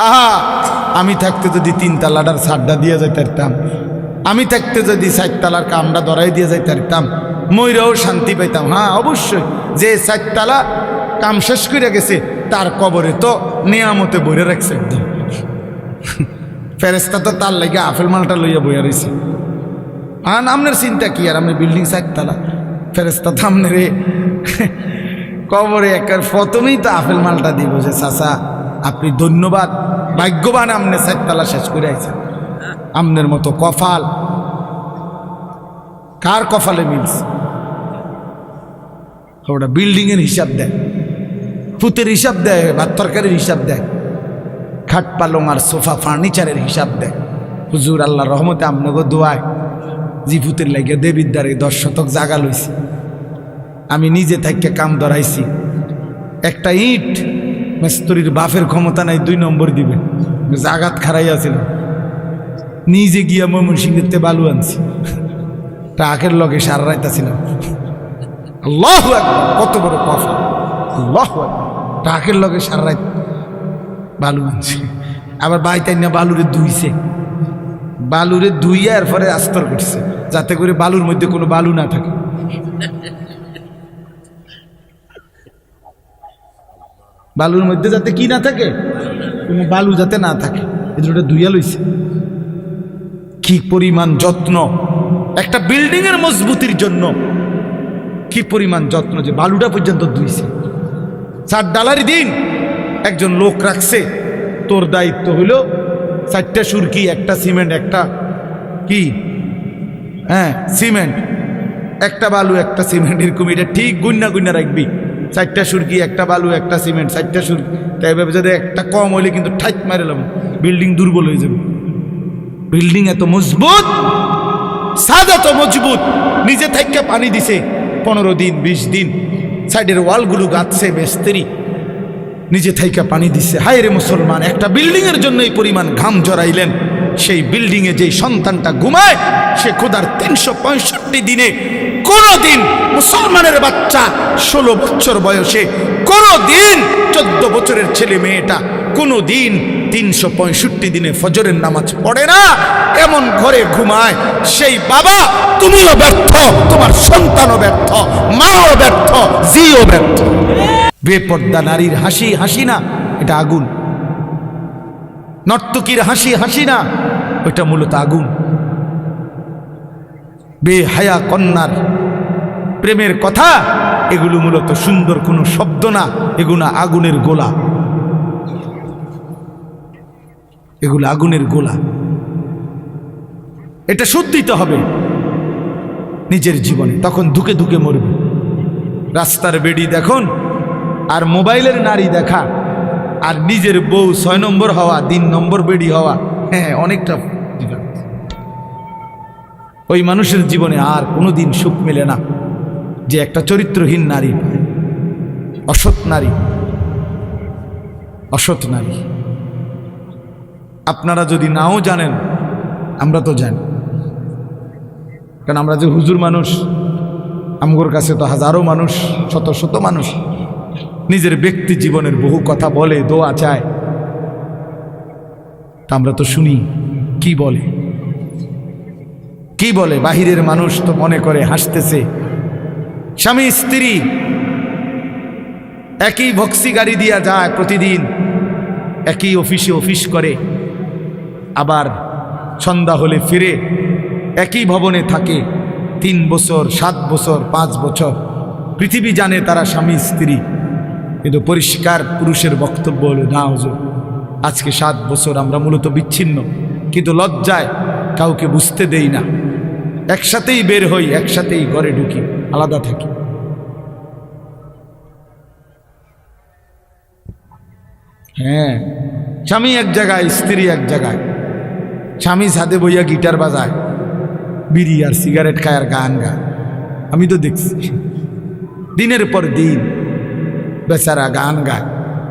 আহা, আমি থাকতে যদি 3 তালাটার ছাড়টা দিয়ে যাইতে পারতাম, আমি থাকতে যদি 4 তালার কামটা ধরাই দিয়ে যাইতে পারতাম, ময়ূরেও শান্তি পাইতাম। হ্যাঁ অবশ্যই, যে 4 তালা কাম শেষ করে গেছে তার কবরে তো নিয়ামতে বইরে রাখছে একদম। ফেরেস্তা তো তার লাগে আপেল মালটা লইয়া বইয়া রয়েছে। আর আপনার চিন্তা কি, আর আপনি বিল্ডিং 4 তালা, ফেরেস্তা তো আপনার কবরে একার প্রথমেই তো আপেল মালটা দিব যে চাচা আপনি ধন্যবাদ, ভাগ্যবান আপনি 4 তালা শেষ করে আইছেন। আপনার মতো কপাল কার কপালে মিলছে? ওটা বিল্ডিংয়ের হিসাব দেয়, ফুতের হিসাব দেয়, ভাত তরকারির হিসাব দেয়, খাট পালং আর সোফা ফার্নিচারের হিসাব দেয়। হুজুর আল্লাহ রহমতে আপনাকে দোয়ায় জিফুতের লাগিয়া দেবীর দ্বারে 10 শতক জাগা লইছি। আমি নিজে থাইকে কাম ধরাইছি। একটা ইট মিস্ত্রির বাপের ক্ষমতা নাই 2 নম্বর দিবে, জাগাত খারাইয়াছিল। নিজে গিয়া ময়মনসিংহেতে বালু আনছি, ট্রাকের লগে সারা রাইতাছিলাম। আল্লাহু আকবার, কত বড় কফা! আল্লাহু আকবার, ট্রাকের লগে সারা রাত বালু আনছি। আবার বাইতাই না বালুরে ধুইছে, বালুরে ধুইয়া এরপরে আস্তর করছে যাতে করে বালুর মধ্যে কোনো বালু না থাকে। বালুর মধ্যে যাতে কি না থাকে, কোনো বালু যাতে না থাকে, এই জন্য ধুইয়া লইছে। কি পরিমাণ যত্ন একটা বিল্ডিং এর মজবুতির জন্য, কি পরিমাণ যত্ন যে বালুটা পর্যন্ত ধুইছে। 4 ডালারি দিন একজন লোক রাখছে, তোর দায়িত্ব হইল 4টা সুরকি, একটা সিমেন্ট, একটা কি সিমেন্ট, একটা বালু, একটা সিমেন্ট, এরকম এটা ঠিক গুন্না গুন্না রাখবি। 4টা সুরকি, একটা বালু, একটা সিমেন্ট, 4টা সুরকি। তাই এভাবে যদি একটা কম হইলে কিন্তু ঠাইট মারে লাম, বিল্ডিং দুর্বল হয়ে যাবে। বিল্ডিং এত মজবুত, ছাদ এত মজবুত, নিজে থেকে পানি দিছে 15 দিন 20 দিন, সাইডের ওয়ালগুলো গাঁথছে মিস্ত্রি, নিজে থেকে পানি দিছে। হায় রে মুসলমান, একটা বিল্ডিং এর জন্য এই পরিমাণ ঘাম জড়াইলেন। সেই বিল্ডিং এ যেই সন্তানটা ঘুমায়, সে খোদার 365 দিনে কোনদিন মুসলমানের বাচ্চা 16 বছর বয়সে, কোনদিন 14 বছরের ছেলে মেয়েটা কোনদিন 365 দিনে ফজরের নামাজ পড়ে না, এমন ঘরে ঘুমায়। সেই বাবা, তুমিও ব্যর্থ, তোমার সন্তানও ব্যর্থ, মাও ব্যর্থ, জিও ব্যর্থ। বেপর্দা নারীর হাসি হাসি না, এটা আগুন। নর্তকীর হাসি হাসি না, ওইটা মূলত আগুন। বেহায়া কন্যার প্রেমের কথা, এগুলো মূলত সুন্দর কোনো শব্দ না, এগুলো আগুনের গোলা, এগুলো আগুনের গোলা। এটা শুদ্ধিতে হবে নিজের জীবনে, তখন ধুকে ধুকে মরবে। রাস্তার বেড়ি দেখুন আর মোবাইলের নারী দেখা, আর নিজের বউ 6 নম্বর হওয়া, 3 নম্বর বেড়ি হওয়া, হ্যাঁ অনেকটা ডিফারেন্স। ওই মানুষের জীবনে আর কোনোদিন সুখ মেলে না যে একটা চরিত্রহীন নারী, অসৎ নারী, অসৎ নারী। আপনারা যদি নাও জানেন, আমরা তো জানি, কারণ আমরা যে হুজুর মানুষ, আমগোর কাছে তো হাজারো মানুষ, শত শত মানুষ নিজের ব্যক্তি জীবনের বহু কথা বলে, দোয়া চায়, তা আমরা তো শুনি কি বলে, কি বলে। বাহিরের মানুষ তো মনে করে হাসতেছে। স্বামী স্ত্রী একই ভক্সি গাড়ি দিয়া যায় প্রতিদিন, একই অফিসে অফিস করে, আবার সন্ধ্যা হলে ফিরে, একই ভবনে থাকে 3 বছর 7 বছর 5 বছর। পৃথিবী জানে তারা স্বামী স্ত্রী, কিন্তু পরিষ্কার পুরুষের বক্তব্য হলো, না হুজুর আজকে 7 বছর আমরা মূলত বিচ্ছিন্ন, কিন্তু লজ্জায় কাউকে বুঝতে দেই না, একসাথেই বের হই, একসাথেই ঘরে ঢুকি, আলাদা থাকি। হ্যাঁ, স্বামী এক জায়গায়, স্ত্রী এক জায়গায়। স্বামী ছাদে বইয়া গিটার বাজায়, বিড়ি আর সিগারেট খায় আর গান গায়। আমি তো দেখছি দিনের পর দিন বেচারা গান গায়,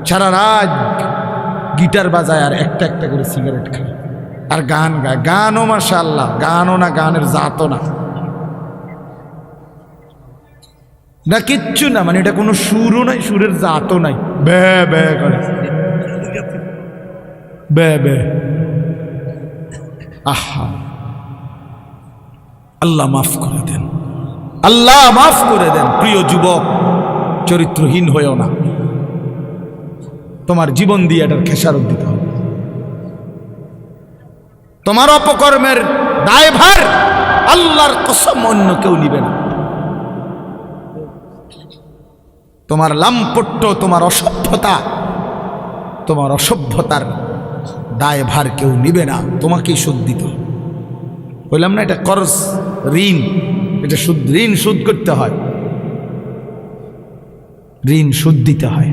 সারা রাত গিটার বাজায় আর একটা একটা করে সিগারেট খায় আর গান গায়। গানও মাশাআল্লাহ, গানও না, গানের জাতও না, না কিচ্ছু না, মানে এটা কোনো সুরও নাই, সুরের জাতও নাই, ব্যা ব্যা করে। বে বে আহা, আল্লাহ মাফ করে দেন, আল্লাহ মাফ করে দেন। প্রিয় যুবক, চরিত্রহীন হয়েও না, তোমার জীবন দিয়ে এটার খেসারত দিতে হবে। তোমার অপকর্মের দায়ভার আল্লাহর কসম অন্য কেউ নিবে না। তোমার লাম্পট্য, তোমার অসভ্যতা, তোমার অসভ্যতার দায়ভার কেউ নিবে না, তোমাকেই সুদ দিতে হবে। বললাম না, এটা কর্জ, ঋণ, এটা সুদ, ঋণ সুদ করতে হয়, ঋণ সুদ দিতে হয়।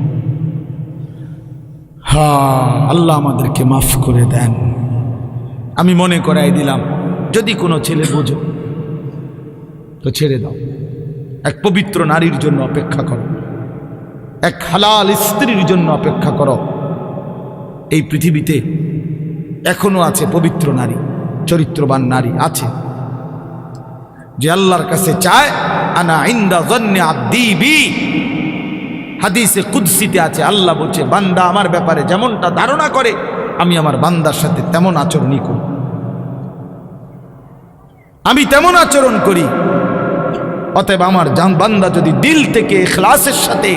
আল্লাহ আমাদেরকে মাফ করে দেন। আমি মনে করাই দিলাম, যদি কোনো ছেলে বোঝো তো ছেড়ে দাও, এক পবিত্র নারীর জন্য অপেক্ষা করো, এক হালাল স্ত্রীর জন্য অপেক্ষা করো। এই পৃথিবীতে এখনো আছে পবিত্র নারী, চরিত্রবান নারী আছে, যে আল্লাহর কাছে চায় আনা ইনদা যন্নি আব্দি বি। হাদিসে কুদসিতে আছে, আল্লাহ বলছে, বান্দা আমার ব্যাপারে যেমনটা ধারণা করে আমি আমার বান্দার সাথে তেমন আচরণই করি, আমি তেমন আচরণ করি। অতএব আমার বান্দা যদি দিল থেকে ইখলাসের সাথে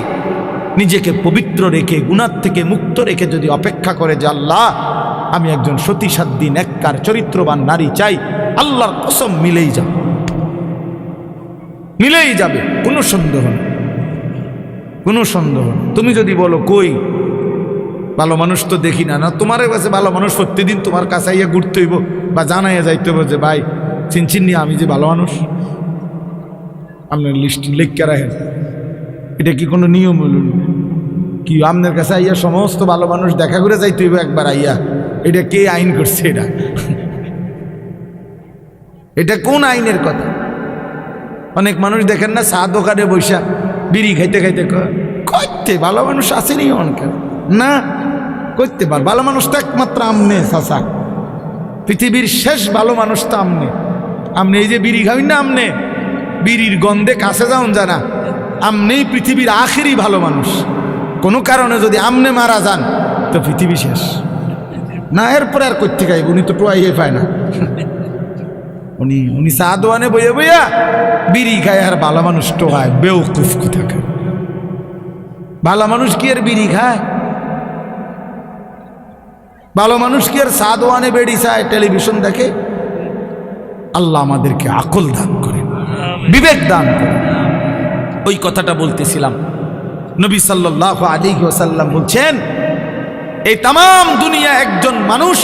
নিজেকে পবিত্র রেখে, গুনাহ থেকে মুক্ত রেখে যদি অপেক্ষা করে যে আল্লাহ আমি একজন সতীসাধ্যী নেককার চরিত্রবান নারী চাই, আল্লাহর কসম মিলেই যাবে, মিলেই যাবে, কোনো সন্দেহ নেই, কোনো সন্দেহ নেই। তুমি যদি বলো কই ভালো মানুষ তো দেখি না, না তোমার কাছে ভালো মানুষ প্রতিদিন তোমার কাছে আইয়া ঘুরতে হইব বা জানাইয়া যাইতে হইব যে ভাই চিনচিনি আমি যে ভালো মানুষ, আপনার লিস্ট লিখে রাখেন। এটা কি কোনো নিয়ম হইল কি? আপনার কাছে আইয়া সমস্ত ভালো মানুষ দেখা করে যাইতে হইব একবার আইয়া? এটা কে আইন করছে? এটা এটা কোন আইনের কথা? অনেক মানুষ দেখেন না, চা দোকানে বৈশা বিড়ি খাইতে খাইতে করতে ভালো মানুষ আসেনি অনেকের না, করতে পার ভালো মানুষ তো একমাত্র আমনে চাচা, পৃথিবীর শেষ ভালো মানুষ তো আমনে। আমনে এই যে বিড়ি খাবেন না, আমনে বিড়ির গন্ধে কাছে যাওন জানা, আমনেই পৃথিবীর আখেরি ভালো মানুষ। কোনো কারণে যদি আমনে মারা যান তো পৃথিবী শেষ না, এরপরে আর করতে খাইব, উনি তো টোয়াইয়ে পায় না। উনি চা দোয়ানে বইয়া বইয়া বিড়ি খায়, আর ভালো মানুষ টোয়ায়, বেউকুফ কোথাকার। ভালো মানুষ কি আর বিড়ি খায়? ভালো মানুষ কি আর চা দোয়ানে বেড়ি চায়, টেলিভিশন দেখে? আল্লাহ আমাদেরকে আকল দান করেন, বিবেক দান করেন। ওই কথাটা বলতেছিলাম, নবী সাল্লাল্লাহু আলাইহি ওয়াসাল্লাম বলছেন, এই তাম দুনিয়া একজন মানুষ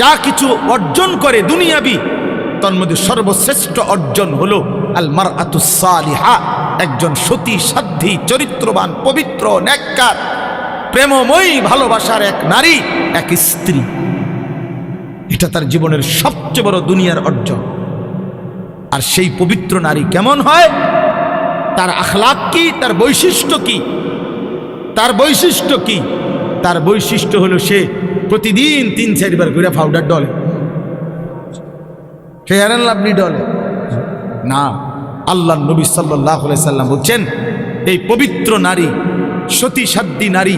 যা কিছু অর্জন করে দুনিয়াবি, তার মধ্যে সর্বশ্রেষ্ঠ অর্জন হলো আল মারআতুস সালিহা, একজন সতী সাধ্বী চরিত্রবান পবিত্র নেককার প্রেমময়ী ভালোবাসার এক নারী, এক স্ত্রী। এটা তার জীবনের সবচেয়ে বড় দুনিয়ার অর্জন। আর সেই পবিত্র নারী কেমন হয়, তার আখলাক কি, তার বৈশিষ্ট্য কি? তার বৈশিষ্ট্য কি? তার বৈশিষ্ট্য হলো সে প্রতিদিন 3-4 বার ঘুরে powder Dole, fair and lovely ডলে না। আল্লাহ নবী সাল্লাল্লাহু আলাইহি সাল্লাম বলছেন, এই পবিত্র নারী, সতী সাধ্বী নারী,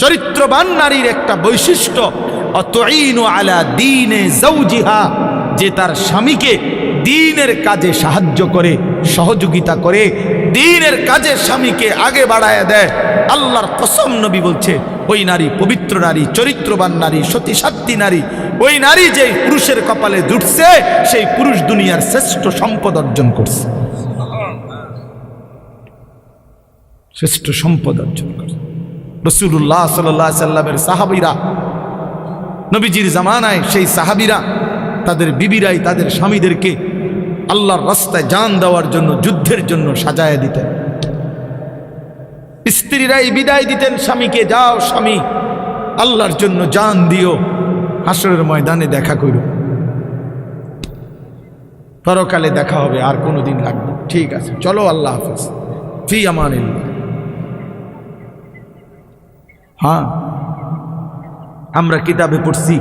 চরিত্রবান নারীর একটা বৈশিষ্ট্য, অতুইনু আলা দীনে যাওজিহা, যে তার স্বামীকে দ্বীনের কাজে সাহায্য করে, সহযোগিতা করে, দ্বীনের কাজে স্বামীকে আগে বাড়ায় দেয়। আল্লাহর কসম, নবী বলছে, ওই নারী পবিত্র নারী, চরিত্রবান নারী, সতী সাধ্বী নারী, ওই নারী যে পুরুষের কপালে জুটছে, সেই পুরুষ দুনিয়ার শ্রেষ্ঠ সম্পদ অর্জন করছে, শ্রেষ্ঠ সম্পদ অর্জন করছে। রাসূলুল্লাহ সাল্লাল্লাহু আলাইহি সাল্লামের সাহাবীরা, নবীজির জামানায় সেই সাহাবীরা তাদের বিবিরাই তাদের স্বামীদেরকে আল্লাহর রাস্তায় জান দেওয়ার জন্য, যুদ্ধের জন্য সাজায় দিতেন। স্ত্রীরাই বিদায় দিতেন স্বামীকে, যাও স্বামী, আল্লাহর জন্য জান দিও, হাসরের ময়দানে দেখা করো, পরকালে দেখা হবে, আর কোনোদিন লাগবে, ঠিক আছে চলো, আল্লাহ হাফেজ, ফি আমানিল্লাহ। হ্যাঁ, আমরা কিতাবে পড়ছি,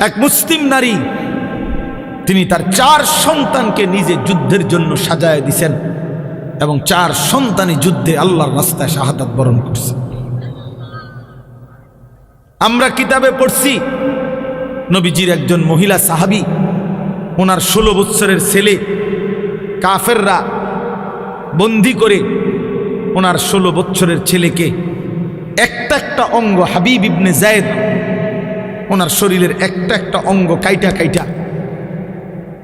এক মুসলিম নারী, তিনি তার 4 সন্তানকে নিজে যুদ্ধের জন্য সাজায় দিছেন, এবং 4 সন্তানই যুদ্ধে আল্লাহর রাস্তায় শাহাদাত বরণ করছে। আমরা কিতাবে পড়ছি নবীজির একজন মহিলা সাহাবী, ওনার 16 বছরের ছেলে কাফেররা বন্দি করে ওনার 16 বছরের ছেলেকে একটা একটা অঙ্গ, হাবিব ইবনে যায়েদ ওনার শরীরের একটা একটা অঙ্গ কাইটা কাইটা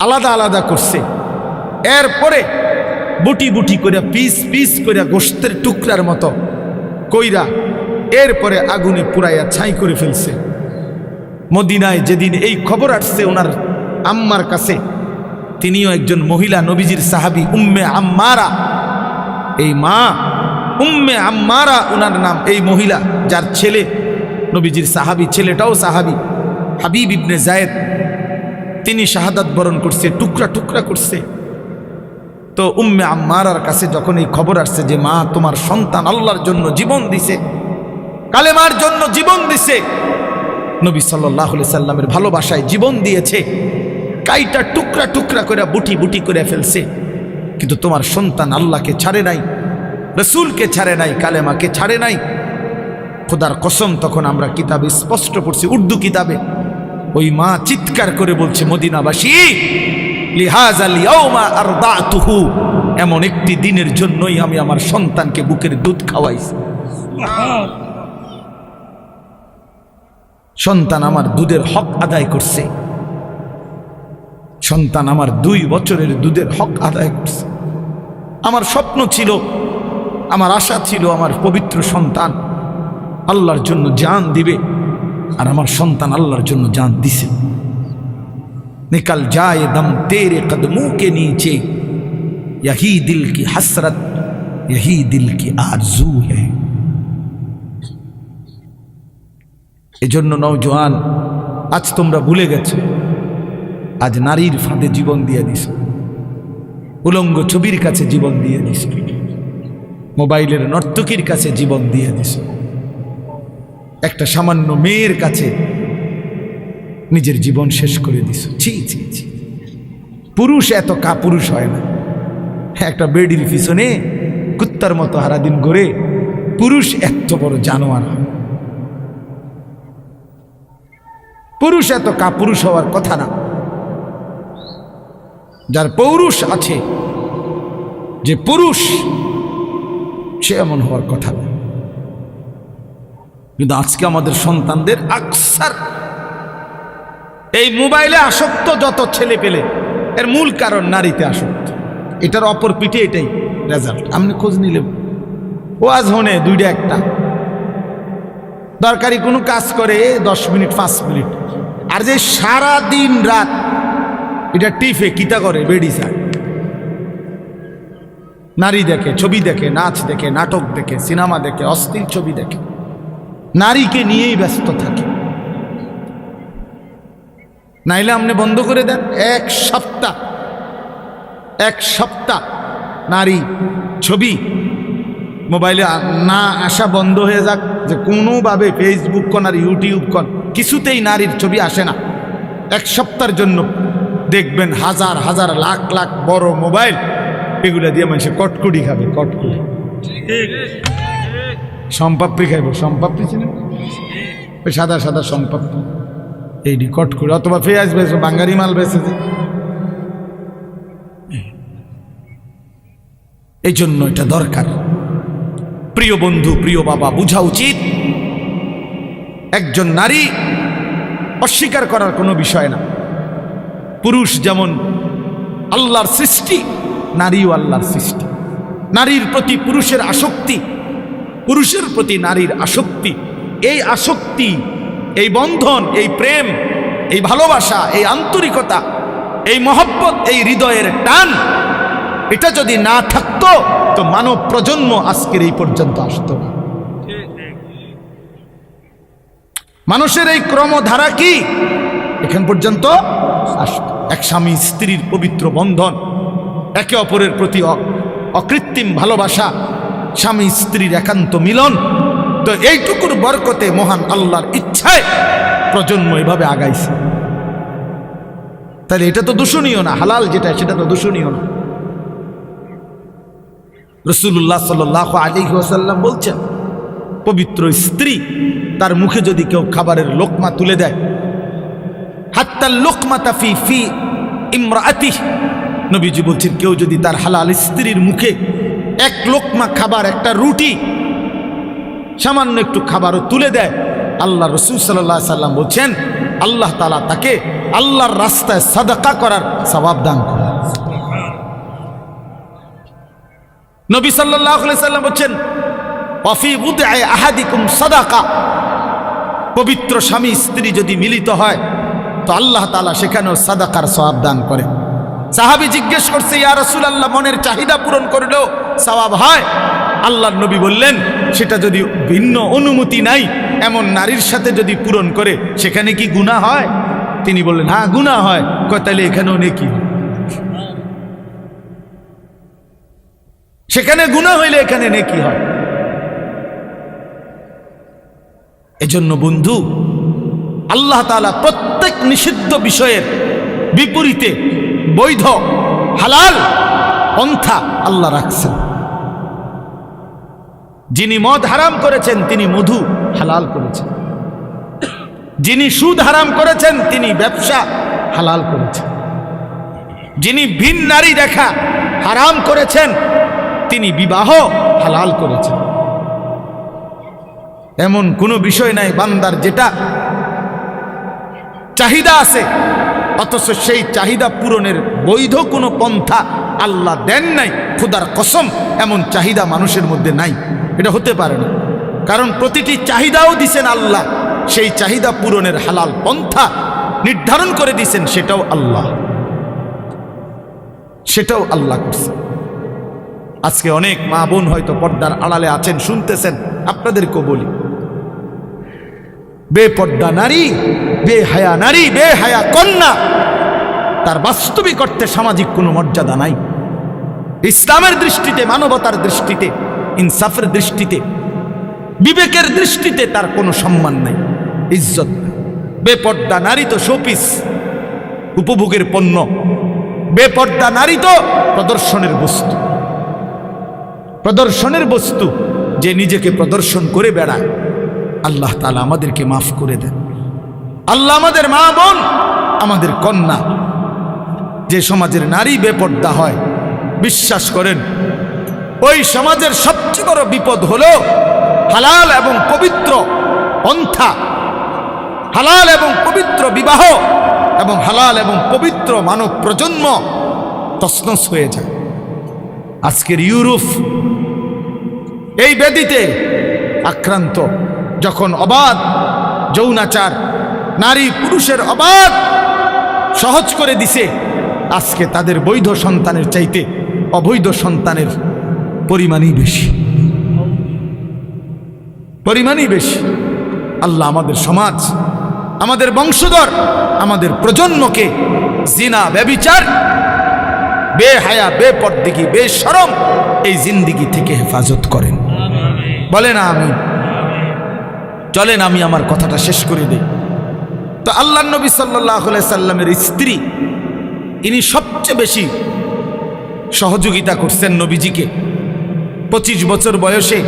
আলাদা আলাদা করছে। এরপরে বুটি বুটি করে পিস পিস করে গোশতের টুকরার মতো কইরা এরপরে আগুনে পুরাইয়া ছাই করে ফেলছে। মদিনায় যেদিন এই খবর আসছে ওনার আম্মার কাছে, তিনিও একজন মহিলা নবীজির সাহাবী উম্মে আম্মারা, এই মা উম্মে আম্মারা ওনার নাম, এই মহিলা যার ছেলে নবীজির সাহাবী, ছেলেটাও সাহাবী হাবিব ইবনে যায়েদ, তিনি শাহাদাত বরণ করছে, টুকরা টুকরা করছে। তো উম্মে আম্মারার কাছে যখন এই খবর আসছে যে মা তোমার সন্তান আল্লাহর জন্য জীবন দিছে, কালেমার জন্য জীবন দিছে, নবী সাল্লাল্লাহু আলাইহি সাল্লামের ভালোবাসায় জীবন দিয়েছে, কাইটা টুকরা টুকরা করে বুটি বুটি করে ফেলছে, কিন্তু তোমার সন্তান আল্লাহকে ছাড়ে নাই, রসুলকে ছাড়ে নাই, কালেমাকে ছাড়ে নাই। খোদার কসম, তখন আমরা কিতাবে স্পষ্ট পড়ছি, উর্দু কিতাবে, ওই মা চিৎকার করে বলছে, মদিনাবাসী লিহাজাল ইয়াউমা আরদাতুহু, এমন একটি দিনের জন্যই আমি আমার সন্তানকে বুকের দুধ খাওয়াইছি। সন্তান আমার দুধের হক আদায় করছে, সন্তান আমার 2 বছরের দুধের হক আদায় করছে। আমার স্বপ্ন ছিল, আমার আশা ছিল, আমার পবিত্র সন্তান আল্লাহর জন্য জান দিবে, আর আমার সন্তান আল্লাহর জন্য জান দিছে। निकल जाए दम तेरे कदमों के नीचे, यही दिल की हसरत, यही दिल की आरजू है। এজন্য নওজোয়ান, আজ তোমরা ভুলে গেছো, আজ নারীর ফাঁদে জীবন দিয়ে দিছো, উলঙ্গ ছবির কাছে জীবন দিয়ে দিছো, মোবাইলের নর্তকীর কাছে জীবন দিয়ে দিছো, একটা সামান্য মেয়ের কাছে নিজের জীবন শেষ করে দিছো। ছি ছি ছি, পুরুষ এত কাপুরুষ হয় না। একটা বেডির পিছনে কুত্তার মতো সারাদিন ঘুরে, পুরুষ এত বড় জানোয়ার হয়। পুরুষ এত কাপুরুষ হওয়ার কথা না। যার পৌরুষ আছে, যে পুরুষ, সে এমন হওয়ার কথা না। কিন্তু আজকে আমাদের সন্তানদের আকসার এই মোবাইলে আসক্ত, যত ছেলে পেলে, এর মূল কারণ নারীতে আসক্ত। এটার অপর পিঠে এটাই রেজাল্ট। আপনি খোঁজ নিলে ওয়াজ হনে 2টা 1টা দরকারি কোনো কাজ করে 10 মিনিট 5 মিনিট, আর যে সারা দিন রাত এটা টিফে কিতা করে, বেডি চায়, নারী দেখে, ছবি দেখে, নাচ দেখে, নাটক দেখে, সিনেমা দেখে, অস্থির ছবি দেখে, নারীকে নিয়েই ব্যস্ত থাকে। নাইলে আপনি বন্ধ করে দেন, এক সপ্তাহ নারী ছবি মোবাইলে না আসা বন্ধ হয়ে যাক, যে কোনোভাবে ফেসবুক কন আর ইউটিউব কন কিছুতেই নারীর ছবি আসে না। 1 সপ্তাহের জন্য দেখবেন হাজার হাজার লাখ লাখ বড় মোবাইল, এগুলো দিয়ে মানুষে কটকুটি খাবে, কটকুটি, সম্পাপ্পি খাইব, সম্পাপ্পি ছিলেন ওই সাদা সাদা সম্পাপ্পি, এইটি কটকুটি, অথবা পেঁয়াজ বেছে, বাঙ্গারি মাল বেছেছে। এই জন্য এটা দরকার। প্রিয় বন্ধু, প্রিয় বাবা, বুঝা উচিত, একজন নারী অস্বীকার করার কোনো বিষয় না। পুরুষ যেমন আল্লাহর সৃষ্টি, নারীও আল্লাহর সৃষ্টি। নারীর প্রতি পুরুষের আসক্তি, পুরুষের প্রতি নারীর আসক্তি, এই আসক্তি, এই বন্ধন, এই প্রেম, এই ভালোবাসা, এই আন্তরিকতা, এই মহব্বত, এই হৃদয়ের টান, এটা যদি না থাকতো তো মানব প্রজন্ম আজকের এই পর্যন্ত আসতো না। মানুষের এই ক্রমধারা কি এখান পর্যন্ত আসতো। এক স্বামী স্ত্রীর পবিত্র বন্ধন, একে অপরের প্রতি অকৃত্রিম ভালোবাসা, স্বামী স্ত্রীর একান্ত মিলন, তো এইটুকুর বরকতে মহান আল্লাহর ইচ্ছায় প্রজন্ম এভাবে আগাইছে। তাহলে এটা তো দূষণীয় না, হালাল যেটা সেটা তো দূষণীয় না। রাসূলুল্লাহ সাল্লাল্লাহু আলাইহি ওয়াসাল্লাম বলছেন, পবিত্র স্ত্রী তার মুখে যদি কেউ খাবারের লোকমা তুলে দেয়, হাত্তা লোকমাতা ফি ফি ইমরাতিহ, নবীজি বলছেন কেউ যদি তার হালাল স্ত্রীর মুখে এক লোকমা খাবার, একটা রুটি, সামান্য একটু খাবারও তুলে দেয়, আল্লাহ রাসূল সাল্লাল্লাহু আলাইহি সাল্লাম বলছেন আল্লাহ তাআলা তাকে আল্লাহর রাস্তায় সাদাকা করার সওয়াব দান করেন। নবী সাল্লাল্লাহু আলাইহি সাল্লাম বলছেন ওয়াফি বুদআ আহাদিকুম সাদাকা, পবিত্র স্বামী স্ত্রী যদি মিলিত হয় তো আল্লাহ তাআলা সেখানেও সাদাকার সওয়াব দান করেন। সাহাবী জিজ্ঞেস করছে, ইয়া রাসূলুল্লাহ, মনের চাহিদা পূরণ করলেও সওয়াব হয়? আল্লাহর নবী বললেন, সেটা যদি ভিন্ন অনুমতি নাই এমন নারীর সাথে যদি পূরণ করে সেখানে কি গুনাহ হয়? তিনি বললেন, হ্যাঁ গুনাহ হয়। কয় তাহলে এখানেও নেকি? সেখানে গুনাহ হইলে এখানে নেকি হয়। এজন্য বন্ধু, আল্লাহ তাআলা প্রত্যেক নিষিদ্ধ বিষয়ের বিপরীতে বৈধ হালাল পন্থা আল্লাহ রাখছেন। যিনি মদ হারাম করেছেন তিনি মধু হালাল করেছেন, যিনি সুদ হারাম করেছেন তিনি ব্যবসা হালাল করেছেন, যিনি ভিন নারী দেখা হারাম করেছেন তিনি বিবাহ হালাল করেছেন। এমন কোনো বিষয় নাই বান্দার যেটা চাহিদা আছে অথচ সেই চাহিদা পূরণের বৈধ কোনো পন্থা আল্লাহ দেন নাই। খোদার কসম, এমন চাহিদা মানুষের মধ্যে নাই, এটা হতে পারে না। কারণ প্রতিটি চাহিদাও দিছেন আল্লাহ, সেই চাহিদা পূরণের হালাল পন্থা নির্ধারণ করে দিয়েছেন, সেটাও আল্লাহ করছে। আজকে অনেক মা বোন হয়তো পর্দার আড়ালে আছেন, শুনতেছেন, আপনাদেরকেও বলি, বেপর্দা নারী, বেহায়া নারী, বেহায়া কন্যা, তার বাস্তবিক অর্থে সামাজিক কোনো মর্যাদা নাই। ইসলামের দৃষ্টিতে, মানবতার দৃষ্টিতে, ইনসাফের দৃষ্টিতে, বিবেকের দৃষ্টিতে তার কোনো সম্মান নাই, ইজ্জত নাই। বেপর্দা নারী তো শোপিস, উপভোগের পণ্য। বেপর্দা নারী তো প্রদর্শনের বস্তু, প্রদর্শনের বস্তু, যে নিজেকে প্রদর্শন করে বেড়ায়। আল্লাহ তাআলা আমাদেরকে মাফ করে দেন। আল্লাহ আমাদের মা বোন, আমাদের কন্যা, যে সমাজের নারী বেপর্দা হয়, বিশ্বাস করেন ওই সমাজের সবচেয়ে বড় বিপদ হলো হালাল এবং পবিত্র পন্থা, হালাল এবং পবিত্র বিবাহ এবং হালাল এবং পবিত্র মানব প্রজন্ম তছনছ হয়ে যায়। আজকের ইউরোপ এই ব্যাধিতে আক্রান্ত, যখন অবাধ যৌনাচার, নারী পুরুষের অবাধ সহজ করে দিছে, আজকে তাদের বৈধ সন্তানের চাইতে অবৈধ সন্তানের পরিমাণই বেশি। আল্লাহ আমাদের সমাজ, আমাদের বংশধর, আমাদের প্রজন্মকে জিনা, ব্যভিচার, বেহায়া, বেপরদিগি, বেশরম এই জিন্দিগি থেকে হেফাজত করেন। বলেন আমিন। চলেন আমি আমার কথাটা শেষ করে দিই। তো আল্লাহ নবী সাল্লাল্লাহু আলাইহি সাল্লামের স্ত্রী, ইনি সবচেয়ে বেশি সহযোগিতা করছেন নবীজিকে। 25 বছর বয়সে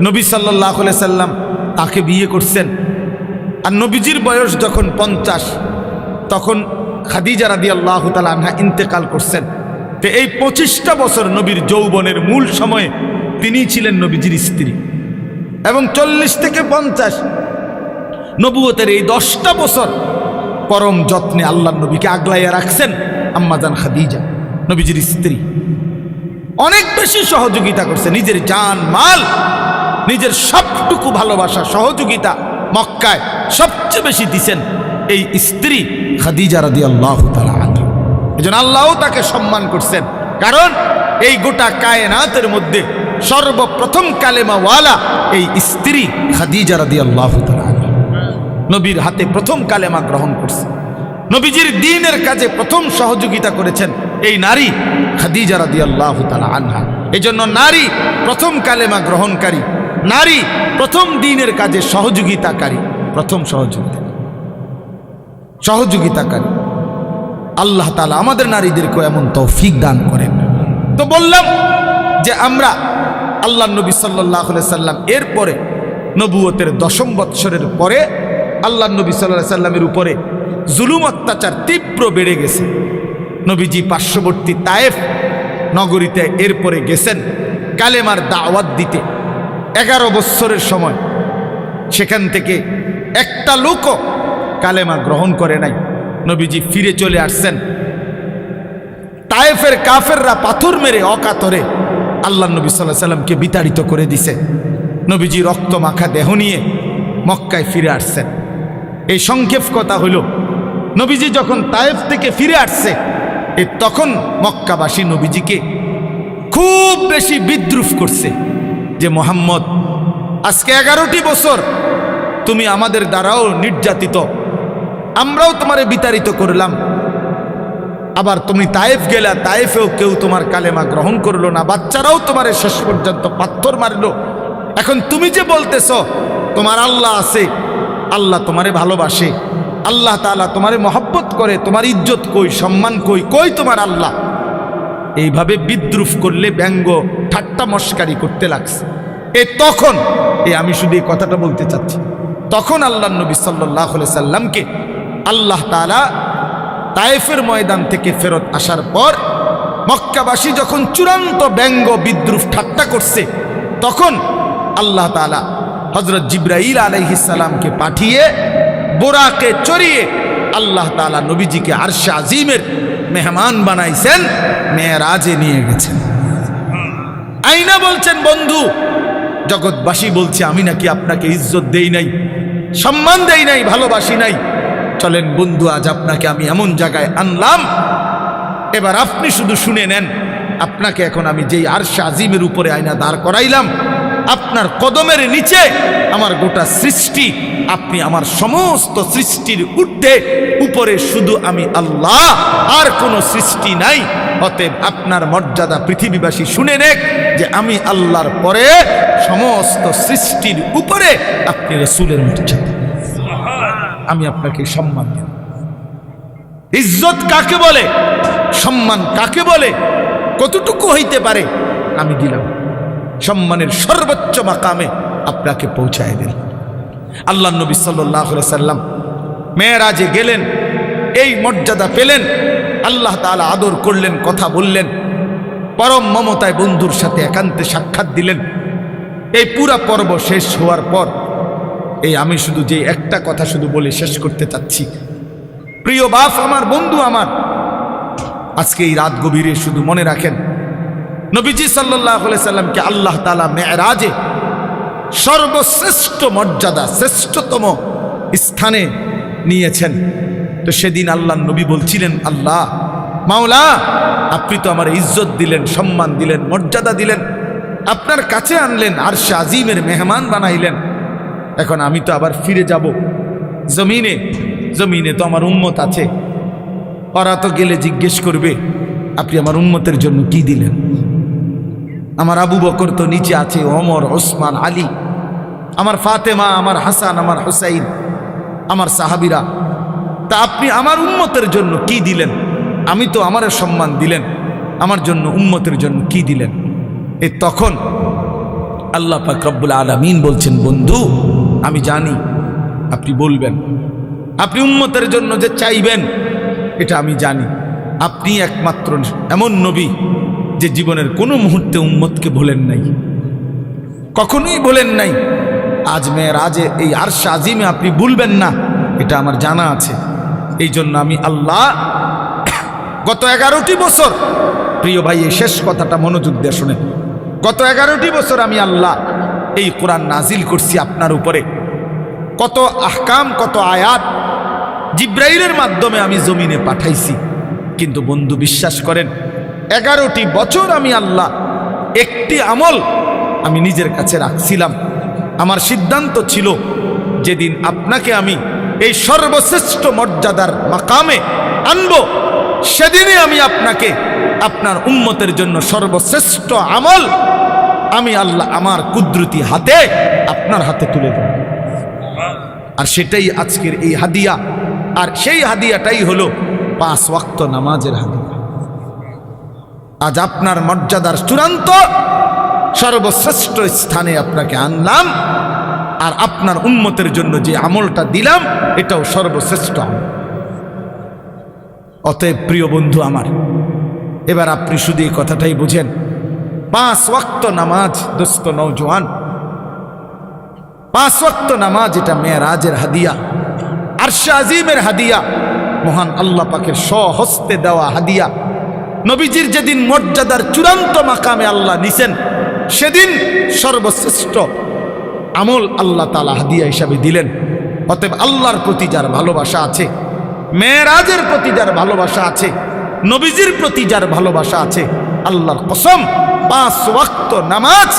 নবী সাল্লাল্লাহু আলাইহি সাল্লাম তাকে বিয়ে করছেন। আর নবীজির বয়স যখন 50, তখন খাদিজা রাদিয়াল্লাহু তাআলা আনহা ইন্তেকাল করছেন। তো এই 25টা বছর নবীর যৌবনের মূল সময়ে তিনিই ছিলেন নবীজির স্ত্রী। এবং 40 থেকে 50 নবুয়তের এই 10টা বছর পরম যত্নে আল্লাহ নবীকে আগলাইয়া রাখছেন আম্মাজান খাদিজা, নবীজির স্ত্রী। অনেক বেশি সহযোগিতা করছে, নিজের জান মাল, নিজের সবটুকু ভালোবাসা, সহযোগিতা মক্কায় সবচেয়ে বেশি দিছেন এই স্ত্রী খাদিজা রাদিয়াল্লাহু তাআলা আনহা। এজন্য আল্লাহও তাকে সম্মান করছেন, কারণ এই গোটা কায়নাতের মধ্যে সর্বপ্রথম কালেমাওয়ালা এই স্ত্রী খাদিজা রাদিয়াল্লাহু তাআলা আনহা। নবীর হাতে প্রথম কালেমা গ্রহণ করছে, নবীজির দ্বীনের কাজে প্রথম সহযোগিতা করেছেন এই নারী খাদিজা রাদিয়াল্লাহু তাআলা আনহা। এজন্য নারী প্রথম কালেমা গ্রহণকারী, নারী প্রথম দ্বীনের কাজে সহযোগিতাকারী, প্রথম সহযোগিতাকারী। আল্লাহ তাআলা আমাদের নারীদেরকে এমন তৌফিক দান করেন। তো বললাম যে আমরা আল্লাহ নবী সাল্লাল্লাহু আলাইহি সাল্লাম এরপরে নবুয়তের 10ম বৎসরের পরে আল্লাহ নবী সাল্লাল্লাহু আলাইহি সাল্লামের উপরে জুলুম অত্যাচার তীব্র বেড়ে গেছে। নবীজি পার্শ্ববর্তী তায়েফ নগরীতে এরপরে গেছেন কালেমার দাওয়াত দিতে। 11 বৎসরের সময় সেখান থেকে একটা লোকও কালেমা গ্রহণ করে নাই। নবীজি ফিরে চলে আসছেন। তায়েফের কাফেররা পাথর মেরে অকাতরে আল্লাহ নবী সাল্লাল্লাহু আলাইহি সাল্লামকে বিতাড়িত করে দিছে। নবীজি রক্ত মাখা দেহ নিয়ে মক্কায় ফিরে আসছেন। এই সংক্ষেপ কথা হইল, নবীজি যখন তায়েফ থেকে ফিরে আসছে তখন মক্কাবাসী নবীজিকে খুব বেশি বিদ্রুপ করছে যে মুহাম্মদ, আজকে 11টি বছর তুমি আমাদের দ্বারাও নির্যাতিত, আমরাও তোমারে বিতাড়িত করলাম, আবার তুমি তায়েফ গেলা, তায়েফেও কেউ তোমার কালেমা গ্রহণ করলো না, বাচ্চারাও তোমারে শেষ পর্যন্ত পাথর মারলো। এখন তুমি যে বলতেছ তোমার আল্লাহ আছে, আল্লাহ তোমারে ভালোবাসে, আল্লাহ তাআলা তোমারে মহব্বত করে, তোমার ইজ্জত কই, সম্মান কই, কই তোমার আল্লাহ? এইভাবে বিদ্রুপ করলে, ব্যঙ্গ ঠাট্টা মস্কারি করতে লাগছে। তখন আমি শুধু এই কথাটা বলতে চাচ্ছি, তখন আল্লাহ নবী সাল্লাল্লাহু আলাইহি সাল্লামকে আল্লাহ তাআলা তায়েফের ময়দান থেকে ফেরত আসার পর মক্কাবাসী যখন চূড়ান্ত ব্যঙ্গ বিদ্রুপ ঠাট্টা করছে, তখন আল্লাহ তাআলা হযরত জিবরাইল আলাইহিস সালামকে পাঠিয়ে বোরাকে চড়িয়ে আল্লাহ তাআলা নবীজিকে আরশে আজিমের মেহমান বানাইছেন, মেরাজে নিয়ে গেছেন। আইনা বলছেন, বন্ধু জগৎবাসী বলছে আমি নাকি আপনাকে ইজ্জত দেই নাই, সম্মান দেই নাই, ভালোবাসি নাই। চলেন বন্ধু, আজ আপনাকে আমি এমন জায়গায় আনলাম, এবার আপনি শুধু শুনে নেন। আপনাকে এখন আমি যেই আরশে আজিমের উপরে আয়না দাঁড় করাইলাম, আপনার কদমের নিচে আমার গোটা সৃষ্টি, আপনি আমার সমস্ত সৃষ্টির ঊর্ধ্বে, উপরে শুধু আমি আল্লাহ, আর কোনো সৃষ্টি নাই। অতএব আপনার মর্যাদা পৃথিবীবাসী শুনে নেক যে আমি আল্লাহর পরে সমস্ত সৃষ্টির উপরে আপনি রাসূলের মর্যাদা, আমি আপনাকে সম্মান দেব। ইজ্জত কাকে বলে, সম্মান কাকে বলে, কতটুকু হইতে পারে আমি দিলাম। সম্মানের সর্বোচ্চ মাকামে আপনাকে পৌঁছায় দিল। আল্লাহ নবী সাল্লাল্লাহু আলাইহি সাল্লাম মেরাজে গেলেন, এই মর্যাদা পেলেন, আল্লাহ তাআলা আদর করলেন, কথা বললেন, পরম মমতায় বন্ধুর সাথে একান্তে সাক্ষাৎ দিলেন। এই পুরা পর্ব শেষ হওয়ার পর আমি শুধু যে একটা কথা শুধু বলে শেষ করতে চাচ্ছি, প্রিয় বাপ আমার, বন্ধু আমার, আজকে এই রাত গভীরে শুধু মনে রাখেন, নবীজি সাল্লাল্লাহু আলাইহি সাল্লামকে আল্লাহ তাআলা মেরাজে সর্বশ্রেষ্ঠ মর্যাদা, শ্রেষ্ঠতম স্থানে নিয়েছেন। তো সেদিন আল্লাহ নবী বলছিলেন, আল্লাহ মাওলা, আপনি তো আমার ইজ্জত দিলেন, সম্মান দিলেন, মর্যাদা দিলেন, আপনার কাছে আনলেন, আরশে আজিমের মেহমান বানাইলেন। এখন আমি তো আবার ফিরে যাব জমিনে, জমিনে তো আমার উম্মত আছে, ওরা তো গেলে জিজ্ঞেস করবে আপনি আমার উম্মতের জন্য কি দিলেন। আমার আবু বকর তো নিচে আছে, ওমর, ওসমান, আলী, আমার ফাতেমা, আমার হাসান, আমার হুসাইন, আমার সাহাবীরা, তা আপনি আমার উম্মতের জন্য কি দিলেন? আমি তো আমার সম্মান দিলেন, আমার জন্য উম্মতের জন্য কি দিলেন? তখন আল্লাহ পাক রব্বুল আলামিন বলছেন, বন্ধু আমি জানি আপনি বলবেন, আপনি উম্মতের জন্য যে চাইবেন এটা আমি জানি। আপনি একমাত্র এমন নবী যে জীবনের কোনো মুহূর্তে উম্মতকে ভোলেন নাই, কখনোই ভোলেন নাই। আজ মেরাজে এই আরশে আজিমে আপনি ভুলবেন না, এটা আমার জানা আছে। এই জন্য আমি আল্লাহ গত 11টি বছর, প্রিয় ভাই এই শেষ কথাটা মনোযোগ দিয়ে শুনেন, গত 11টি বছর আমি আল্লাহ এই কোরআন নাজিল করছি আপনার উপরে। কত আহকাম, কত আয়াত জিব্রাইলের মাধ্যমে আমি জমিনে পাঠাইছি। কিন্তু বন্ধু বিশ্বাস করেন, 11টি বছর আমি আল্লাহ একটি আমল আমি নিজের কাছে রাখছিলাম। আমার সিদ্ধান্ত ছিল যেদিন আপনাকে আমি এই সর্বশ্রেষ্ঠ মর্যাদার মাকামে আনব, সেদিনই আমি আপনাকে আপনার উম্মতের জন্য সর্বশ্রেষ্ঠ আমল আমি আল্লাহ আমার কুদরতি হাতে আপনার হাতে তুলে দেব। আর সেটাই আজকের এই হাদিয়া, আর সেই হাদিয়াটাই হলো 5 ওয়াক্ত নামাজের হাদিয়া। আজ আপনার মর্যাদার চূড়ান্ত সর্বশ্রেষ্ঠ স্থানে আপনাকে আনলাম, আর আপনার উম্মতের জন্য যে আমলটা দিলাম এটাও সর্বশ্রেষ্ঠ আমল। অতএব প্রিয় বন্ধু আমার, এবার আপনি শুধু এই কথাটাই বুঝেন, 5 ওয়াক্ত নামাজ দোস্ত নওজোয়ান, 5 ওয়াক্ত নামাজ এটা মেরাজের হাদিয়া, আরশে আজিমের হাদিয়া, মহান আল্লাহ পাকের স্বহস্তে দেওয়া হাদিয়া। নবীজির যেদিন মর্যাদার চূড়ান্ত মাকামে আল্লাহ নিছেন, সেদিন সর্বশ্রেষ্ঠ আমল আল্লাহ তাআলা হাদিয়া হিসাবে দিলেন। অতএব আল্লাহর প্রতি যার ভালোবাসা আছে, মেরাজের প্রতি যার ভালোবাসা আছে, নবীজির প্রতি যার ভালোবাসা আছে, আল্লাহর কসম 5 ওয়াক্ত নামাজ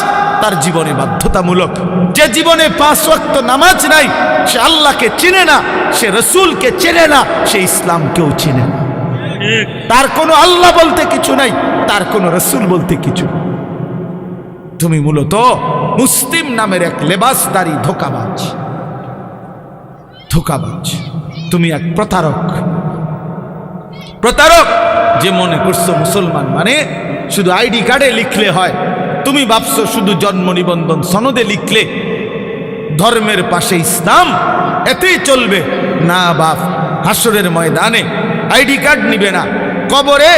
তার জীবনে বাধ্যতামূলক। যে জীবনে 5 ওয়াক্ত নামাজ নাই, সে আল্লাহকে চিনে না, সে রসুলকে চেনে না, সে ইসলামকেও চিনে না। তার কোনো আল্লাহ বলতে কিছু নাই, তার কোনো রসুল বলতে কিছু। তুমি মূলত মুসলিম নামের এক লেবাসদারি ধোঁকাবাজ, ধোঁকাবাজ। তুমি এক প্রতারক, প্রতারক যে মনে করছো মুসলমান মানে শুধু আইডি কার্ডে লিখলে হয়। তুমি ভাবছো শুধু জন্ম নিবন্ধন সনদে লিখলে ধর্মের পাশে ইসলাম এতেই চলবে। না বাপ, হাসরের ময়দানে আইডি কার্ড নিবে না, কবরে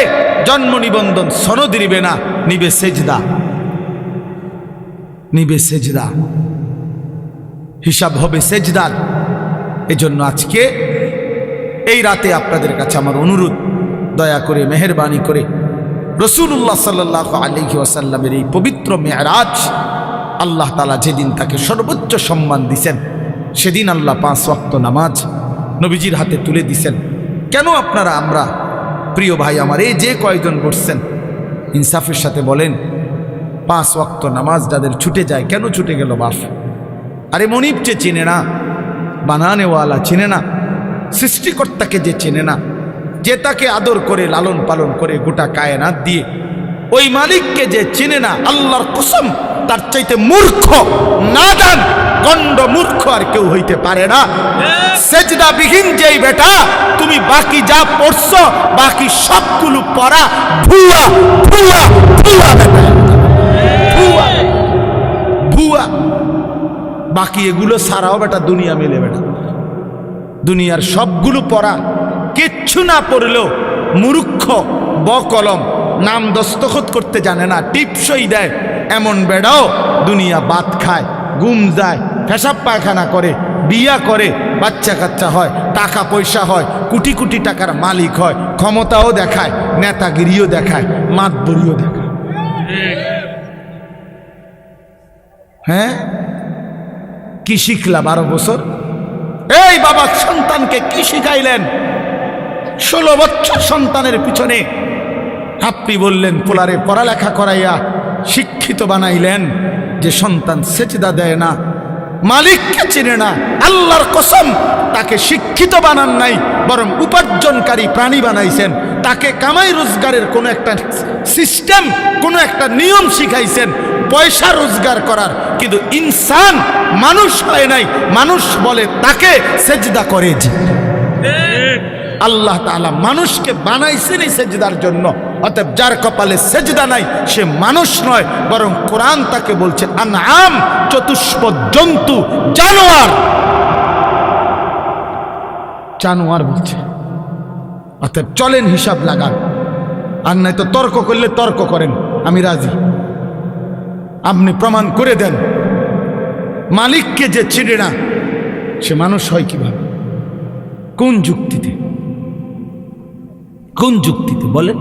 জন্ম নিবন্ধন সনদ নিবে না, নিবে সেজদা, নিবে সেজদা, হিসাব হবে সেজদার। এজন্য আজকে এই রাতে আপনাদের কাছে আমার অনুরোধ, দয়া করে মেহেরবানি করে রাসূলুল্লাহ সাল্লাল্লাহু আলাইহি ওয়াসাল্লামের এই পবিত্র মেরাজ, আল্লাহ তাআলা যেদিন তাকে সর্বোচ্চ সম্মান দিছেন, সেদিন আল্লাহ 5 ওয়াক্ত নামাজ নবীজির হাতে তুলে দিছেন। কেন আপনারা, আমরা প্রিয় ভাই আমার, এই যে কয়েকজন বসছেন ইনসাফের সাথে বলেন, 5 ওয়াক্ত নামাজ যাদের ছুটে যায়, কেন ছুটে গেল বাপ? আরে মনিবকে চেনে না, বানানেওয়ালা চেনে না, সৃষ্টিকর্তাকে যে চেনে না, যে তাকে আদর করে লালন পালন করে গোটা কায়নাত দিয়ে, ওই মালিককে যে চেনে না, আল্লাহর কসম তার চাইতে মূর্খ, নাদান, গণ্ড মূর্খ আর কেউ হইতে পারে না। সেজদা বিহীন যেই বেটা, তুমি বাকি যা পড়ছো বাকি সবগুলো পড়া ভুয়া, ভুয়া, ভুয়া বেটা, ভুয়া, ভুয়া। বাকি এগুলো সারাও বেটা দুনিয়া মেলে বেটা, দুনিয়ার সবগুলো পড়া, কিচ্ছু না পড়লেও মূর্খ, বকলম, নাম দস্তখত করতে জানে না, টিপসই দেয়, এমন বেড়াও দুনিয়া বাত খায়, গুম যায়, পেশাব পায়খানা করে, বিয়া করে, বাচ্চা কাচ্চা হয়, টাকা পয়সা হয়, কোটি কোটি টাকার মালিক হয়, ক্ষমতাও দেখায়, নেতাগিরিও দেখায়, মাতবরিও দেখায়। হ্যাঁ, কি শিখলা 12 বছর? এই বাবা সন্তানকে কি শিখাইলেন? 16 বছর সন্তানের পিছনে আপনি বললেন পোলারে পড়ালেখা করাইয়া শিক্ষিত বানাইলেন, যে সন্তান সেজদা দেয় না, মালিককে চিনে না, আল্লাহর কসম তাকে শিক্ষিত বানান নাই, বরং উপার্জনকারী প্রাণী বানাইছেন। তাকে কামাই রোজগারের কোনো একটা সিস্টেম, কোনো একটা নিয়ম শিখাইছেন পয়সা রোজগার করার, কিন্তু ইনসান মানুষ হয় নাই। মানুষ বলে তাকে সেজদা করে। আল্লাহ তাআলা মানুষকে বানাইছেন এই সেজদার জন্য। অতএব যার কপালে সেজদা নাই সে মানুষ নয়, বরং কোরআন তাকে বলছে আনআম, চতুষ্পদ জন্তু, জানোয়ার, জানোয়ার বলছে। অতএব চলেন হিসাব লাগান, আর নাই তো তর্ক করলে তর্ক করেন, আমি রাজি। আপনি প্রমাণ করে দেন মালিককে যে চিনে না সে মানুষ হয় কিভাবে? কোন যুক্তিতে, কোন যুক্তিতে বলেন?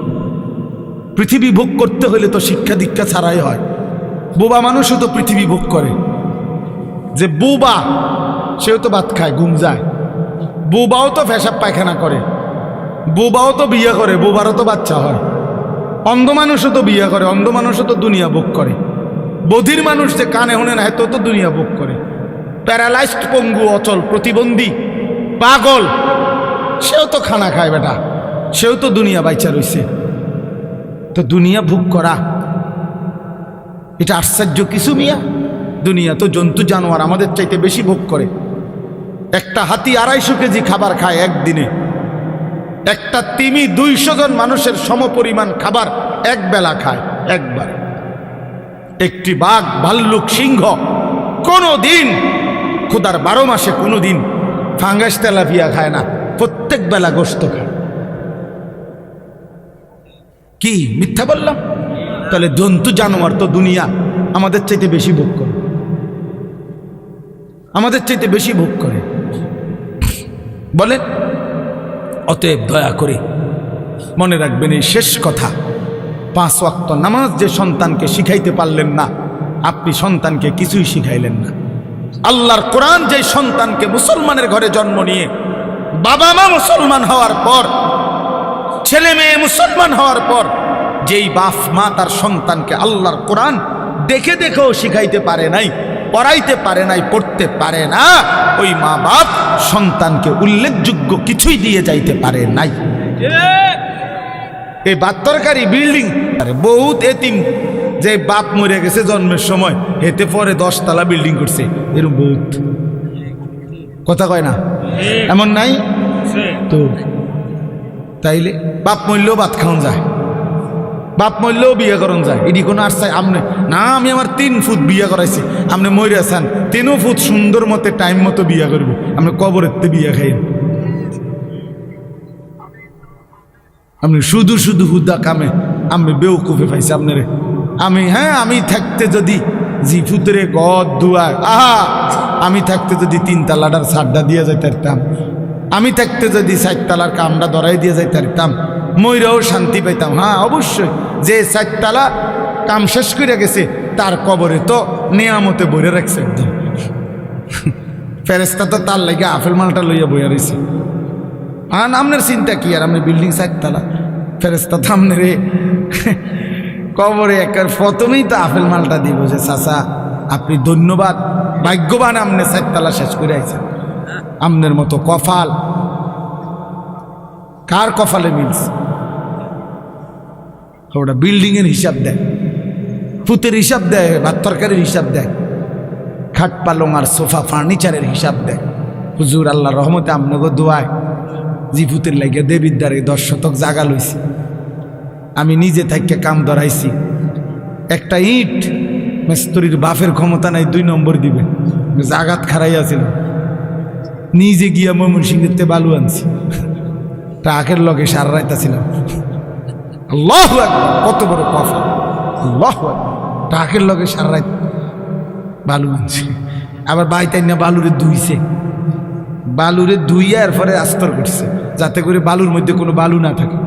পৃথিবী ভোগ করতে হলে তো শিক্ষা দীক্ষা ছাড়াই হয়। বোবা মানুষও তো পৃথিবী ভোগ করে। যে বোবা সেও তো ভাত খায়, ঘুম যায়, বোবাও তো পেশাব পায়খানা করে, বোবাও তো বিয়ে করে, বোবারও তো বাচ্চা হয়। অন্ধ মানুষও তো বিয়ে করে, অন্ধ মানুষও তো দুনিয়া ভোগ করে। বধির মানুষ যে কানে হনে না তো দুনিয়া ভোগ করে। প্যারালাইজড, পঙ্গু, অচল, প্রতিবন্ধী, পাগল, সেও তো খানা খায় বেটা, সেও তো দুনিয়া বাইচা রইছে। তো দুনিয়া ভোগ করা এটা আশ্চর্য কিছু মিয়া? দুনিয়া তো জন্তু জানোয়ার আমাদের চাইতে বেশি ভোগ করে। একটা হাতি 250 কেজি খাবার খায় একদিনে। একটা তিমি 200 জন মানুষের সমপরিমাণ খাবার এক বেলা খায়, একবার। একটি বাঘ, ভাল্লুক, সিংহ কোনো দিন খোদার 12 মাসে কোনোদিন ফাঙ্গাস তেলাপিয়া খায় না, প্রত্যেক বেলা গোশত খায়। কি মিথ্যা বললাম? তাহলে জন্তু জানোয়ার তো দুনিয়া আমাদের চাইতে বেশি ভোগ করে, আমাদের চাইতে বেশি ভোগ করে। বলেন, অতএব দয়া করে মনে রাখবেন এই শেষ কথা, 5 ওয়াক্ত নামাজ যে সন্তানকে শিখাইতে পারলেন না, আপনি সন্তানকে কিছুই শিখাইলেন না। আল্লাহর কোরআন যে সন্তানকে মুসলমানের ঘরে জন্ম নিয়ে বাবা মা মুসলমান হওয়ার পর, ছেলে মেয়ে মুসলমান হওয়ার পর, যেই বাপ মা তার সন্তানকে আল্লাহর কোরআন দেখে দেখেও শিখাইতে পারে নাই, পড়াইতে পারে নাই, পড়তে পারে না, ওই মা বাপ সন্তানকে উল্লেখযোগ্য কিছুই দিয়ে যাইতে পারে নাই। এই 72 বিল্ডিং, বহুত এতিম যে বাপ মরে গেছে জন্মের সময়, হেতে পরে 10 তলা বিল্ডিং করছে, এরকম বহুত। কথা কয় না? এমন নাই তো? তাইলে বাপ মরলেও ভাত খাওয়ান যায়, বাপ মরলেও বিয়ে করন যায়, এটি কোনো আর চাই? আপনি না, আমি আমার 3 ফুট বিয়ে করাইছি, আপনি মরে আছেন 3 ফুট সুন্দর মতে টাইম মতো বিয়ে করবো, আপনি কবরেতে বিয়ে খাই, আপনি শুধু শুধু হুদা কামে আমি বেউকুফে পাইছি আপনারে। আমি থাকতে যদি জিফুতরে গদ দুয়ার, আমি থাকতে যদি 3 তালাটার ছাড়টা দিয়ে যাইতে পারতাম, আমি থাকতে যদি 4 তালার কামটা ধরাই দিয়ে যাইতে পারতাম, ময়রাও শান্তি পাইতাম। হ্যাঁ অবশ্যই, যে 4 তালা কাম শেষ করে গেছে তার কবরে তো নিয়ামতে বইরে রাখছে একদম। ফেরেস্তা তো তার লাগে আপেল মালটা লইয়া বইয়া রয়েছে। আপনার চিন্তা কি? আর আপনি বিল্ডিং 4 তালা, ফেরেস্তা তো আপনার কবরে একের প্রথমেই তো আপেল মালটা দিব যে চাচা আপনি ধন্যবাদ, ভাগ্যবান, আপনি 4 তালা শেষ করে আইছেন। আপনার মতো কপাল কার কপালে মিলছে? ওটা বিল্ডিং এর হিসাব দেয়, ফুতের হিসাব দেয়, ভাত তরকারির হিসাব দেয়, খাট পালং আর সোফা ফার্নিচারের হিসাব দেয়। হুজুর আল্লাহর রহমতে আপনাকে দোয়ায় জিফুতের লাগিয়া দেবীর দ্বারে 10 শতক জাগা লইছি, আমি নিজে থাইকে কাম ধরাইছি। একটা ইট মিস্ত্রির বাপের ক্ষমতা নাই 2 নম্বর দিবে, জাগাত খারাইয়াছিল, নিজে গিয়া ময়মনসিংহেতে বালু আনছি, ট্রাকের লগে সারা রাইতাছিলাম। আল্লাহু আকবার, কত বড় কফা! আল্লাহু আকবার, ট্রাকের লগে সারা রাত বালু আনছি। আবার বাইতাই না বালুরে ধুইছে, বালুরে ধুইয়া এরপরে আস্তর করছে যাতে করে বালুর মধ্যে কোনো বালু না থাকে।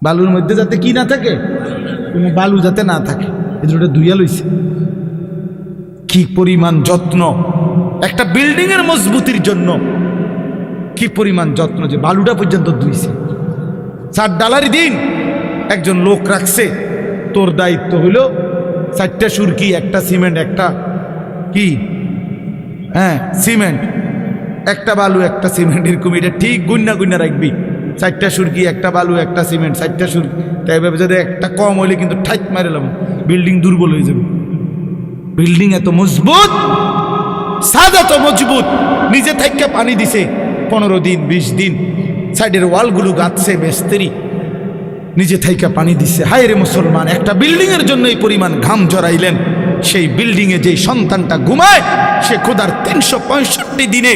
বালুর মধ্যে যাতে কি না থাকে, কোনো বালু যাতে না থাকে, এজন্য ধুইয়া লইছে। কি পরিমাণ যত্ন একটা বিল্ডিং এর মজবুতির জন্য, কি পরিমাণ যত্ন যে বালুটা পর্যন্ত ধুইছে। 4 ডালার দিন একজন লোক রাখছে, তোর দায়িত্ব হইল 4টা সুরকি, একটা সিমেন্ট, একটা কি সিমেন্ট, একটা বালু, একটা সিমেন্ট, এরকম এটা ঠিক গুন্না গুন্না রাখবি। 4টা সুরকি, একটা বালু, একটা সিমেন্ট, 4টা সুরকি। তাই এভাবে যদি একটা কম হইলে কিন্তু ঠাইট মারেলাম, বিল্ডিং দুর্বল হয়ে যাবে। বিল্ডিং এত মজবুত, ছাদ এত মজবুত, নিজে থেকে পানি দিছে 15 দিন 20 দিন, সাইডের ওয়ালগুলো গাঁথছে মিস্ত্রি, নিজে থেকে পানি দিছে। হায় রে মুসলমান, একটা বিল্ডিং এর জন্য এই পরিমাণ ঘাম জড়াইলেন, সেই বিল্ডিং এ যে সন্তানটা ঘুমায় সে খোদার 365 দিনে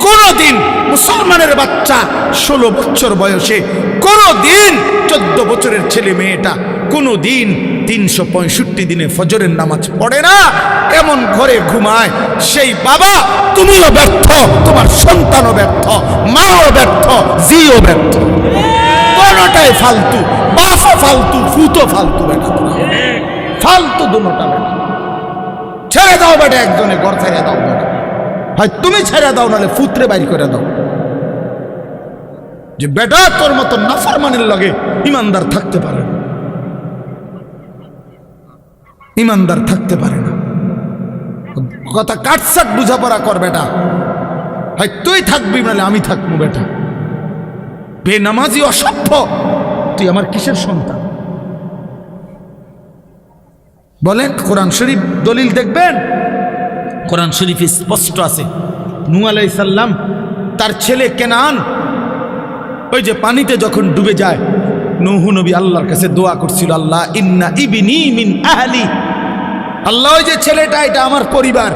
কোনদিন মুসলমানের বাচ্চা 16 বছর বয়সে, কোনদিন 14 বছরের ছেলে মেয়েটা কোনদিন 365 দিনে ফজরের নামাজ পড়ে না, এমন ঘরে ঘুমায়। সেই বাবা, তুমিও ব্যর্থ, তোমার সন্তানও ব্যর্থ, মাও ব্যর্থ, জিও ব্যর্থ, কোনটাই ফালতু। বাপও ফালতু, ফুতো ফালতু, বেটা ফালতু, দুটোটা বেটা। ছেড়ে দাও বেটা, একজনে ঘর ছেড়ে দাও বেটা, হয় তুমি ছেড়ে দাও, নাহলে ফুতরে বাইর করে দাও। যে বেটা তোর মতো নাফরমানের লগে ইমানদার থাকতে পারে না, ইমানদার থাকতে পারে না। কথা কাটসাট বুঝাপড়া কর বেটা, হয় তুই থাকবি নাহলে আমি থাকবো বেটা। বেনামাজি অসভ্য, তুই আমার কিসের সন্তান? বলেন, কোরআন শরীফ দলিল দেখবেন, কোরআন শরীফে স্পষ্ট আছে। নূহ আলাইহিস সালাম তার ছেলে কেনান ওই যে পানিতে যখন ডুবে যায়, নূহ নবী আল্লাহর কাছে দোয়া করছিল, আল্লাহ ইন্না ইবনি মিন আহলি, আল্লাহ ওই যে ছেলেটা এটা আমার পরিবার।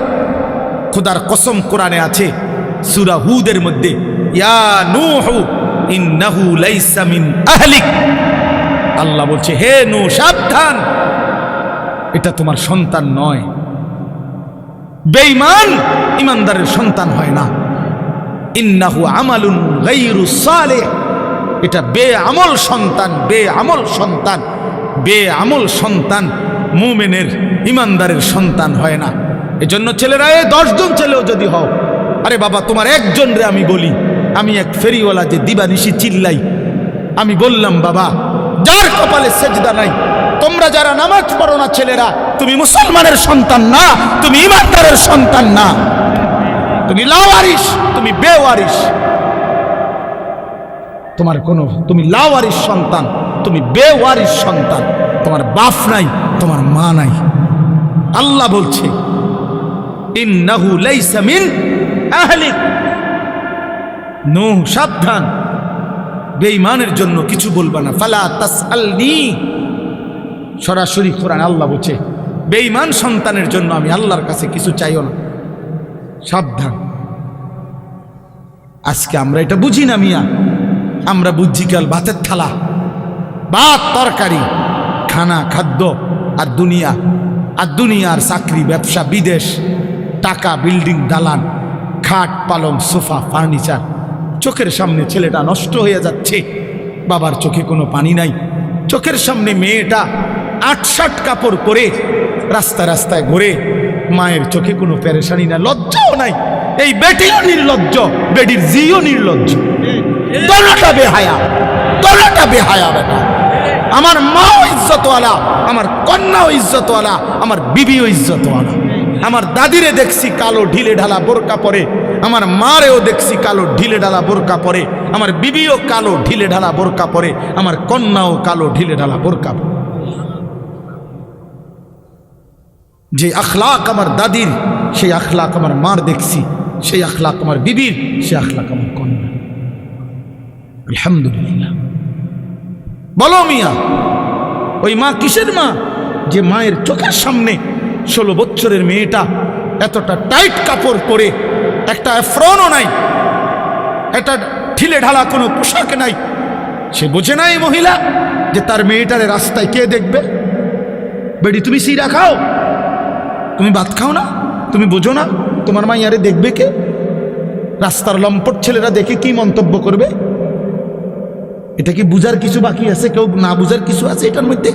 খোদার কসম কোরআনে আছে সূরা হুদের মধ্যে, ইয়া নূহু ইন্নাহু লাইসা মিন আহলিক। আল্লাহ বলছে, হে নূহ সাবধান, এটা তোমার সন্তান নয়। বেঈমান ইমানদারের সন্তান হয় না। ইন্নাহু আমালুন গায়রু সালিহ, এটা বেআমল সন্তান, বেআমল সন্তান, বেআমল সন্তান মুমিনের ইমানদারের সন্তান হয় না। এজন্য ছেলেরা, 10 জন ছেলেও যদি হও, আরে বাবা তোমার একজন রে আমি বলি, আমি এক ফেরিওয়ালা যে দিবানিশি চিল্লাই, আমি বললাম বাবা যার কপালে সেজদা নাই, তোমরা যারা নামাজ পড়ো না ছেলেরা, তুমি মুসলমানের সন্তান না, তুমি ইমানদারের সন্তান না, তুমি লাওয়ারিস, তুমি বেওয়ারিস। তোমার কোনো, তুমি লাওয়ারিস সন্তান, তুমি বেওয়ারিস সন্তান। তোমার বাপ নাই, তোমার মা নাই। আল্লাহ বলছে ইন্নাহু লাইসা মিন আহলিক। নূহ সাবধান, বেঈমানের জন্য কিছু বলবা না। ফালা তাসআলনি, সরাসরি কোরআন আল্লাহ বলছে বেঈমান সন্তানের জন্য আমি আল্লাহর কাছে কিছু চাইও না। সাবধান। আজকে আমরা এটা বুঝি না মিয়া, আমরা বুঝছি কাল ভাতের থালা, ভাত তরকারি, খানা খাদ্য, আর দুনিয়া, আর দুনিয়ার চাকরি ব্যবসা বিদেশ, টাকা বিল্ডিং দালান, খাট পালং সোফা ফার্নিচার। চোখের সামনে ছেলেটা নষ্ট হয়ে যাচ্ছে, বাবার চোখে কোনো পানি নাই। চোখের সামনে মেয়েটা 8-7 কাপড় পরে রাস্তায় রাস্তায় ঘুরে, মায়ের চোখে কোনো পেরেশানি না, লজ্জাও নাই। এই বেটিও নির্লজ্জ, বেটির জিও নির্লজ্জ, দোনোটা বেহায়া, দোনোটা বেহায়া বেটা। আমার মাও ইজ্জতওয়ালা, আমার কন্যাও ইজ্জতওয়ালা, আমার বিবিও ইজ্জতওয়ালা। আমার দাদিরে দেখছি কালো ঢিলে ঢালা বোরকা পরে, আমার মারেও দেখছি কালো ঢিলে ঢালা বোরকা পরে, আমার বিবিও কালো ঢিলে ঢালা বোরকা পরে, আমার কন্যাও কালো ঢিলে ঢালা বোরকা পরে। যে আখলাক আমার দাদির, সেই আখলাক আমার মার দেখছি, সেই আখলাক আমার বিবির, সেই আখলাক আমার কন্যা। আলহামদুলিল্লাহ। বলো মিয়া, ওই মা কিসের মা? যে মায়ের চোখের সামনে 16 বছরের মেয়েটা এতটা টাইট কাপড় পরে, একটা অ্যাফ্রনও নাই, একটা ঢিলে ঢালা কোনো পোশাক নাই। সে বোঝে না এই মহিলা যে তার মেয়েটারে রাস্তায় কে দেখবে। বেডি তুমি সিরা খাও, তুমি ভাত খাও না, তুমি বোঝো না তোমার মাইয়ারে দেখবে কে? রাস্তার লম্পট ছেলেরা দেখে কি মন্তব্য করবে? এটা কি বুঝার কিছু বাকি আছে? কেউ না বুঝার কিছু আছে এটার মধ্যে?